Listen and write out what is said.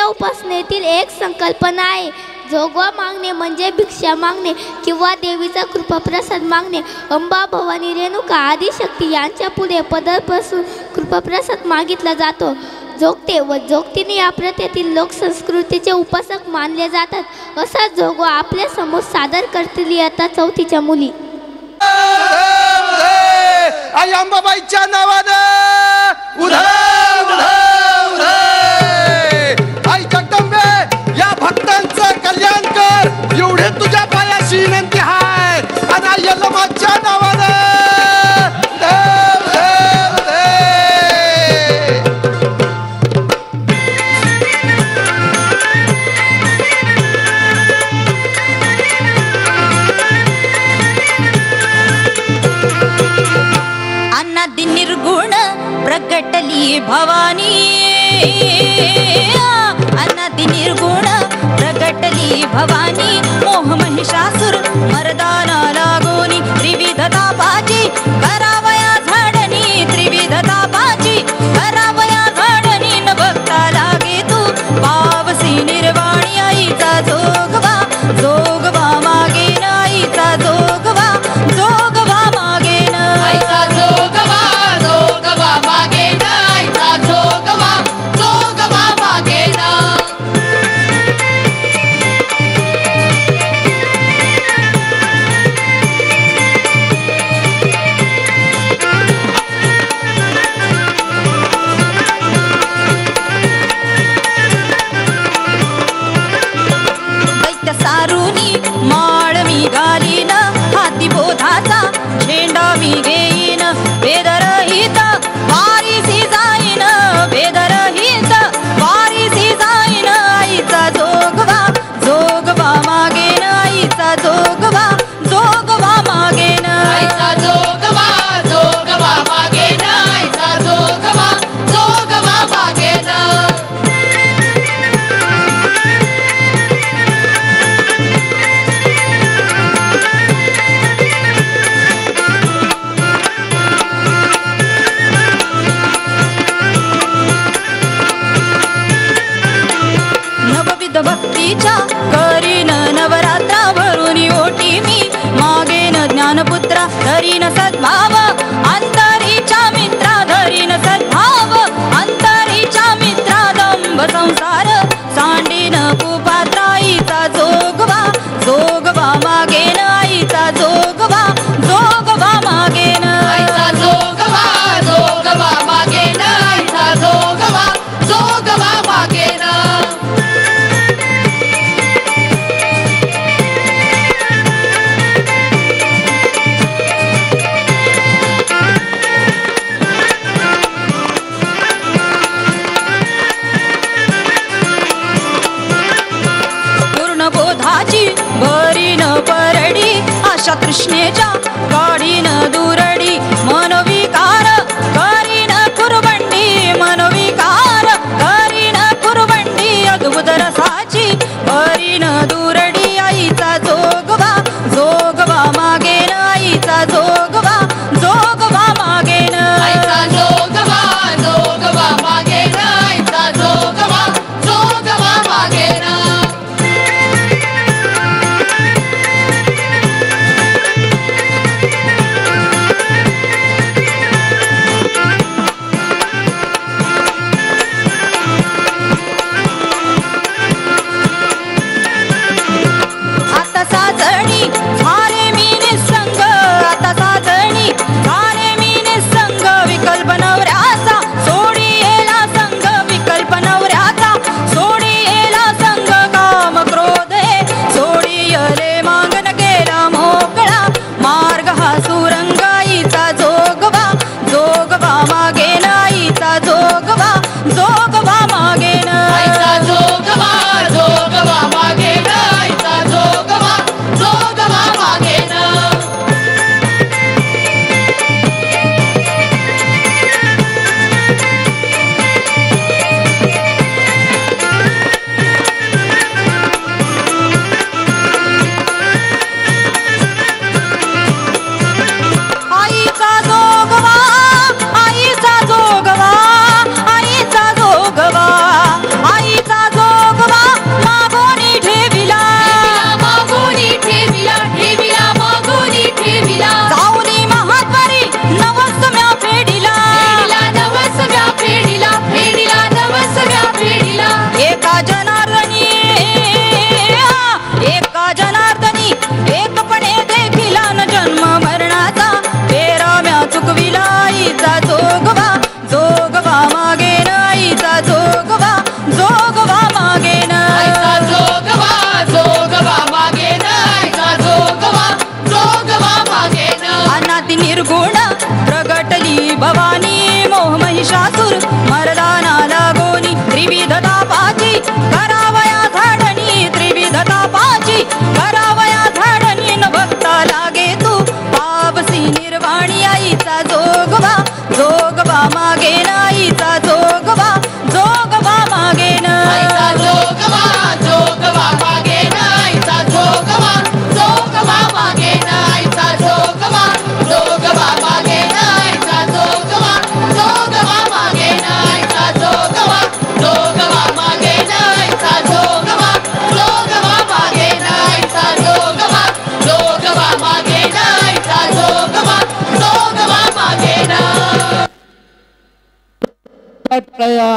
उपासनेतील एक संकल्पना आहे. जोगवा मागणे म्हणजे भिक्षा मागणे किंवा देवीचा कृपाप्रसाद मागणे. अंबा, भवानी, रेणुका आदी शक्ती यांच्या पुढे पदरपासून कृपाप्रसाद मागितला जातो. जोगते व जोगतीने या प्रथेतील लोकसंस्कृतीचे उपासक मानले जातात. असा जोगवा आपल्या समोर सादर करतील इयत्ता चौथीच्या मुली. आई अंबाबाईच्या नावानं उधळ उधळ आई जगदंबे या भक्तांचं कल्याण कर एवढे तुझ्या पायाशी विनंती आहे. आणि आई यल्लमाच्या नावानं निर्गुण प्रगटली भवानी. अनादि निर्गुण प्रगटली भवानी. मोह महिषासुर मर्दाना लागोनी. त्रिविधता पाची करावया झाडणी. त्रिविधता पाची करावया झाडणी. न बघता लागे तू पावसी निर्वाणी. आईचा जोगवा जोगवा मागे न. आईचा जोगवा जोगवा मागे न. आईचा जोगवा जोगवा मागे न. आईचा जोगवा जोगवा मागे न. दैत्य सारुनी माळ मी घालीन. हाती बोधाचा झेंडा मी घेईन. बेदरहित वारीसी जाईन. बेदरहित वारीसी जाईन. आईचा जोगवा जोगवा मागे न. आईचा जोगवा जोगवा मागे न. आईचा जोगवा जोगवा मागे न. आईचा जोगवा जोगवा मागे न. नवविध भक्तीच्या करीन नवरात्रा. भरून ओटी मी मागेन ज्ञानपुत्रा. धरीन सद्भाव अंतरीच्या मित्रा. धरीन सद्भाव अंतरीच्या मित्रा. दंभ संसार सांडीन कुपात्रा. आईचा जोगवा जोगवा मागेन. आईचा जोगवा जोगवा मागेन. आईचा जोगवा जोगवा मागेन. आईचा जोगवा जोगवा मागेन. बोधाची भरीन परडी. आशा तृष्णेच्या काढीन दुरडी. मनोविकार करीन कुरबंडी. मनोविकार करीन कुरबंडी. अद्भुत रसाची भरीन दुरडी. आईचा जोगवा जोगवा मागेन. आईचा जोगवा जोगवा मागेन. आईचा जोगवा जोगवा मागेन. आईचा जोगवा जोगवा मागेन. टाळ्या